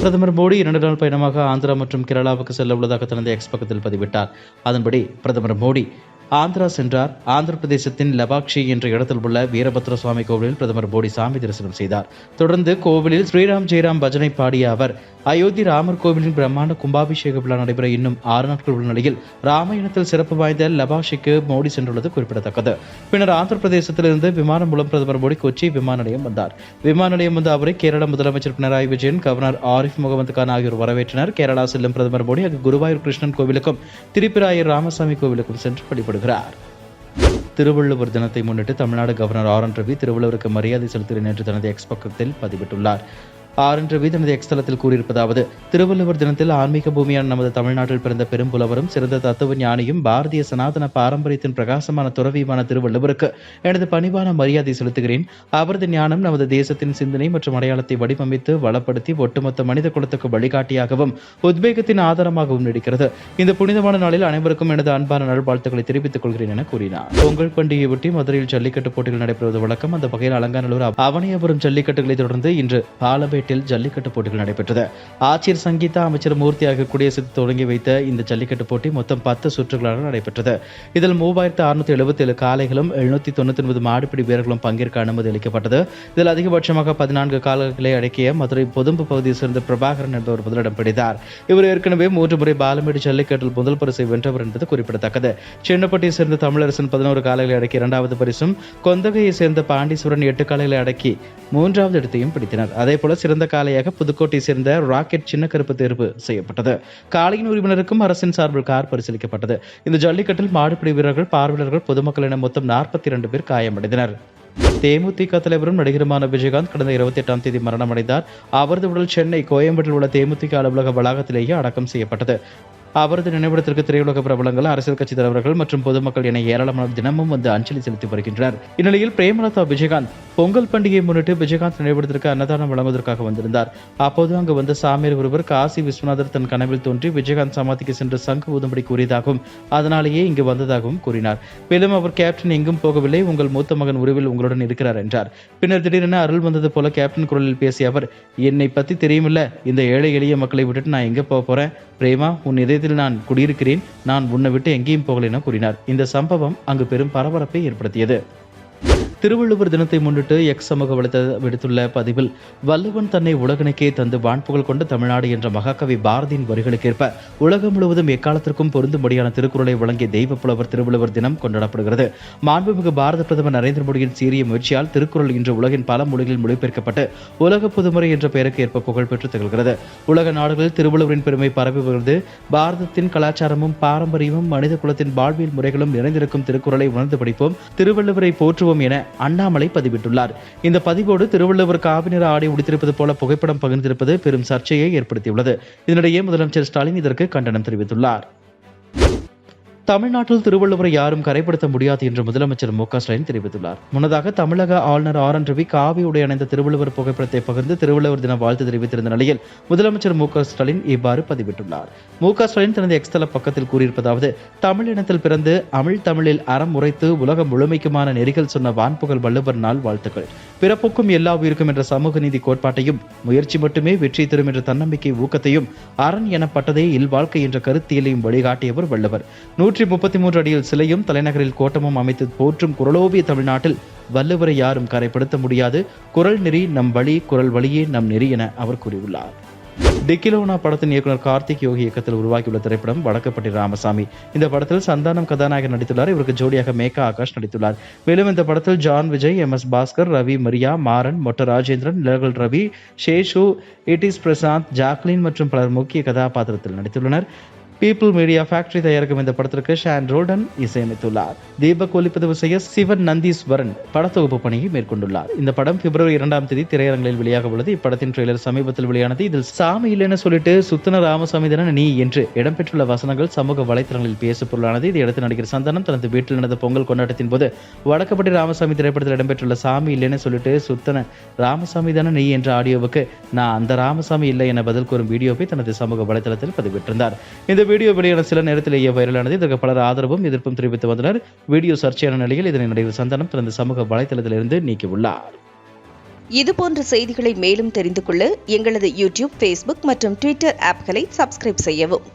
பிரதமர் மோடி 2 நாள் பயணமாக ஆந்திரா மற்றும் கேரளாவுக்கு செல்ல உள்ளதாக தனது எக்ஸ் பக்கத்தில் பதிவிட்டார். அதன்படி பிரதமர் மோடி ஆந்திரா சென்றார். ஆந்திர பிரதேசத்தின் லபாக்ஷி என்ற இடத்தில் உள்ள வீரபத்ர சுவாமி கோவிலில் பிரதமர் மோடி சாமி தரிசனம் செய்தார். தொடர்ந்து கோவிலில் ஸ்ரீராம் ஜெயராம் பஜனை பாடிய அவர் அயோத்தி ராமர் கோவிலின் பிரம்மாண்ட கும்பாபிஷேக விழா நடைபெற இன்னும் 6 நாட்கள் உள்ள நிலையில் ராமாயணத்தில் சிறப்பு வாய்ந்த லபாக்ஷிக்கு மோடி சென்றுள்ளது குறிப்பிடத்தக்கது. பின்னர் ஆந்திர பிரதேசத்திலிருந்து விமானம் மூலம் பிரதமர் மோடி கொச்சி விமான நிலையம் வந்தார். விமான நிலையம் வந்த அவரை கேரள முதலமைச்சர் பினராயி விஜயன், கவர்னர் ஆரிஃப் முகமது கான் ஆகியோர் வரவேற்றனர். கேரளா செல்லும் பிரதமர் மோடி அங்கு குருவாயூர் கிருஷ்ணன் கோவிலுக்கும் திரிபுராயர் ராமசாமி கோவிலுக்கும் சென்று வழிபடுகிறார். திருவள்ளுவர் தினத்தை முன்னிட்டு Tamil Nadu governor R N Ravi திருவள்ளுவருக்கு மரியாதை செலுத்துகிறேன் என்று தனது எக்ஸ் பக்கத்தில் பதிவிட்டுள்ளார். ஆர் என் ரவி தனது எக்ஸ் தளத்தில் கூறியிருப்பதாவது: திருவள்ளுவர் தினத்தில் ஆன்மீக பூமியான நமது தமிழ்நாட்டில் பிறந்த பெரும்புலவரும் சிறந்த தத்துவ ஞானியும் பாரதிய சனாதன பாரம்பரியத்தின் பிரகாசமான துறவியுமான திருவள்ளுவருக்கு எனது பணிவான மரியாதை செலுத்துகிறேன். அவரது ஞானம் நமது தேசத்தின் சிந்தனை மற்றும் அடையாளத்தை வடிவமைத்து வளப்படுத்தி ஒட்டுமொத்த மனித குலத்துக்கு வழிகாட்டியாகவும் உத்வேகத்தின் ஆதாரமாகவும் நீடிக்கிறது. இந்த புனிதமான நாளில் அனைவருக்கும் எனது அன்பான நல்வாழ்த்துக்களை தெரிவித்துக் கொள்கிறேன் என கூறினார். பொங்கல் பண்டிகையொட்டி மதுரையில் ஜல்லிக்கட்டு போட்டிகள் நடைபெறுவது வழக்கம். அந்த வகையில் அலங்காநல்லூர் அவனியாபுரம் ஜல்லிக்கட்டுகளை தொடர்ந்து இன்று பாலபேட்டில் ஜல்லிக்கட்டு போட்டிகள் நடைபெற்றது. ஆட்சியர் சங்கீதா, அமைச்சர் மூர்த்தி ஆகிய குடியரசுக்கு தொடங்கி வைத்த இந்த ஜல்லிக்கட்டு போட்டி மொத்தம் 10 சுற்றுகளாக நடைபெற்றது. இதில் 3677 காளைகளும் 799 மாடுபிடி வீரர்களும் பங்கேற்க அனுமதி அளிக்கப்பட்டது. இதில் அதிகபட்சமாக 14 காளைகளை அடக்கிய மதுரை பொதும்பு பகுதியை சேர்ந்த பிரபாகரன் என்பவர் முதலிடம் பிடித்தார். இவர் ஏற்கனவே 3 முறை பாலமேடு ஜல்லிக்கட்டில் முதல் பரிசை வென்றவர் என்பது குறிப்பிடத்தக்கது. சின்னப்பட்டியை சேர்ந்த தமிழரசன் 11 காளைகளை அடக்கி 2வது பரிசும், கொந்தகையை சேர்ந்த பாண்டீஸ்வரன் 8 காளைகளை அடக்கி 3வது இடத்தையும் பிடித்தனர். அதேபோல சிறந்த காளையாக புதுக்கோட்டையை சேர்ந்த ராக்கெட் சின்ன கருப்பு தேர்வு செய்யப்பட்டது. காளையின் உரிமையினருக்கும் அரசின் சார்பில் கார் பரிசீலிக்கப்பட்டது. இந்த ஜல்லிக்கட்டில் மாடுபிடி வீரர்கள், பார்வையாளர்கள், பொதுமக்கள் என மொத்தம் 42 பேர் காயமடைந்தனர். தேமுதிக தலைவரும் நடிகருமான விஜயகாந்த் கடந்த 28ஆம் தேதி மரணமடைந்தார். அவரது உடல் சென்னை கோயம்பேட்டில் உள்ள தேமுதிக அலுவலக வளாகத்திலேயே அடக்கம் செய்யப்பட்டது. அவரது நினைவிடத்திற்கு திரையுலக பிரபலங்கள், அரசியல் கட்சி தலைவர்கள் மற்றும் பொதுமக்கள் என ஏராளமானோர் தினமும் வந்து அஞ்சலி செலுத்தி வருகின்றனர். இந்நிலையில் பிரேமலதா விஜயகாந்த் பொங்கல் பண்டிகையை முன்னிட்டு விஜயகாந்த் நினைவிடத்திற்கு அன்னதானம் வழங்குவதற்காக வந்திருந்தார். அப்போது அங்கு வந்த சாமியார் ஒருவர் காசி விஸ்வநாதர் தன் கனவில் தோன்றி விஜயகாந்த் சமாதிக்கு சென்று சங்கு ஊதும்படி கூறியதாகவும் அதனாலேயே இங்கு வந்ததாகவும் கூறினார். மேலும் அவர் கேப்டன் எங்கும் போகவில்லை, உங்கள் மூத்த மகன் உருவில் உங்களுடன் இருக்கிறார் என்றார். பின்னர் திடீரென அருள் வந்தது போல கேப்டன் குரலில் பேசிய அவர், என்னை பத்தி தெரியுமில்ல, இந்த ஏழை எளிய மக்களை விட்டுட்டு நான் எங்க போறேன்? பிரேமா, உன் இதயத்தில் நான் குடியிருக்கிறேன், நான் உன்னை விட்டு எங்கேயும் போகல என கூறினார். இந்த சம்பவம் அங்கு பெரும் பரபரப்பை ஏற்படுத்தியது. திருவள்ளுவர் தினத்தை முன்னிட்டு எக்ஸ் சமூக விடுத்துள்ள பதிவில், வள்ளுவன் தன்னை உலகனுக்கே தந்து வான்புகழ் கொண்ட தமிழ்நாடு என்ற மகாகவி பாரதியின் வரிகளுக்கேற்ப உலகம் முழுவதும் எக்காலத்திற்கும் பொருந்தும்படியான திருக்குறளை வழங்கிய தெய்வ புலவர் திருவள்ளுவர் தினம் கொண்டாடப்படுகிறது. மாண்புமிகு பாரத பிரதமர் நரேந்திர மோடியின் சீரிய முயற்சியால் திருக்குறள் இன்று உலகின் பல மொழிகளில் மொழிபெயர்க்கப்பட்டு உலக பொதுமுறை என்ற பெயருக்கு ஏற்ப புகழ்பெற்று திகழ்கிறது. உலக நாடுகளில் திருவள்ளுவரின் பெருமை பரவி வருகிறது. பாரதத்தின் கலாச்சாரமும் பாரம்பரியமும் மனித குலத்தின் வாழ்வியல் முறைகளும் நிறைந்திருக்கும் திருக்குறளை உணர்ந்து படிப்போம், திருவள்ளுவரை போற்றுவோம் என அண்ணாமலை பதிவிட்டுள்ளார். இந்த பதிவோடு திருவள்ளுவர் காவி நிற ஆடை உடுத்திருப்பது போல புகைப்படம் பகிர்ந்திருப்பது பெரும் சர்ச்சையை ஏற்படுத்தியுள்ளது. இதனிடையே முதலமைச்சர் ஸ்டாலின் இதற்கு கண்டனம் தெரிவித்துள்ளார். தமிழ்நாட்டில் திருவள்ளுவரை யாரும் கரைப்படுத்த முடியாது என்று முதலமைச்சர் மு க ஸ்டாலின் தெரிவித்துள்ளார். முன்னதாக தமிழக ஆளுநர் ஆர் என் ரவி காவி உடை அணிந்த திருவள்ளுவர் புகைப்படத்தை பகிர்ந்து திருவள்ளுவர் தின வாழ்த்து தெரிவித்திருந்த நிலையில் முதலமைச்சர் மு க ஸ்டாலின் இவ்வாறு பதிவிட்டுள்ளார். மு க ஸ்டாலின் தனது எக்ஸ் தள பக்கத்தில் கூறியிருப்பதாவது: தமிழ் இனத்தில் பிறந்து அமிழ் தமிழில் அறம் உரைத்து உலகம் முழுமைக்குமான நெறிகள் சொன்ன வான்புகழ் வள்ளுவர் நாள் வாழ்த்துக்கள். பிறப்புக்கும் எல்லா உயிருக்கும் என்ற சமூக நீதி கோட்பாட்டையும், முயற்சி மட்டுமே வெற்றி தரும் என்ற தன்னம்பிக்கை ஊக்கத்தையும், அரண் எனப்பட்டதே இல்வாழ்க்கை என்ற கருத்தியலையும் வழிகாட்டியவர் வள்ளுவர். 133 அடியில் சிலையும் தலைநகரில் கோட்டமும் அமைத்து போற்றும் குரலோவிய தமிழ்நாட்டில் வள்ளுவரை யாரும் கரைப்படுத்த முடியாது. குரல் நெறி நம் வழி, குரல் வழியே நம் நெறி என அவர் கூறியுள்ளார். டிக்கிலோனா படத்தின் இயக்குனர் கார்த்திக் யோகி இயக்கத்தில் உருவாக்கியுள்ள திரைப்படம் வடக்கப்பட்டி ராமசாமி. இந்த படத்தில் சந்தானம் கதாநாயகர் நடித்துள்ளார். இவருக்கு ஜோடியாக மேகா ஆகாஷ் நடித்துள்ளார். மேலும் இந்த படத்தில் ஜான் விஜய், MS பாஸ்கர், ரவி மரியா, மாறன், மொட்ட ராஜேந்திரன், நிலகல் ரவி, ஷேஷு, இட்டிஸ் பிரசாந்த், ஜாக்லின் மற்றும் பலர் முக்கிய கதாபாத்திரத்தில் நடித்துள்ளனர். பீப்புள் மீடியா ஃபேக்டரி தயாரிக்கும் இந்த படத்திற்கு ஷான் ரோல்டன் இசையமைத்துள்ளார். தீபக் ஒளிப்பதிவு செய்ய சிவன் நந்தீஸ்வரன் படத்தொகுப்பு பணியை மேற்கொண்டுள்ளார். இந்த படம் பிப்ரவரி 2ஆம் தேதி திரையரங்களில் வெளியாக உள்ளது. இப்படத்தின் ட்ரெய்லர் சமீபத்தில் வெளியானது. இதில் சாமி இல்லைன்னு சொல்லிட்டு சுத்தன ராமசாமி தான நீ என்று இடம்பெற்றுள்ள வசனங்கள் சமூக வலைத்தளங்களில் பேசு பொருளானது. இதையடுத்து நடிகர் சந்தானம் தனது வீட்டில் நடந்த பொங்கல் கொண்டாட்டத்தின் போது வடக்கப்பட்டி ராமசாமி திரைப்படத்தில் இடம்பெற்றுள்ள சாமி இல்லைன்னு சொல்லிட்டு சுத்தன ராமசாமி தான நீ என்ற ஆடியோவுக்கு நான் அந்த ராமசாமி இல்லை என பதில் கூறும் வீடியோவை தனது சமூக வலைத்தளத்தில் பதிவிட்டிருந்தார். இந்த வீடியோ வெளியான சில நேரத்திலேயே வைரலானது. இதற்கு பலர் ஆதரவும் எதிர்ப்பும் தெரிவித்து வந்தனர். வீடியோ சர்ச்சையான நிலையில் இதனை நடிகர் சந்தானம் தனது சமூக வலைதளத்திலிருந்து நீக்கியுள்ளார். இதுபோன்ற செய்திகளை மேலும் தெரிந்து கொள்ள எங்களது யூடியூப், ஃபேஸ்புக் மற்றும் ட்விட்டர் ஆப்களை சப்ஸ்கிரைப் செய்யவும்.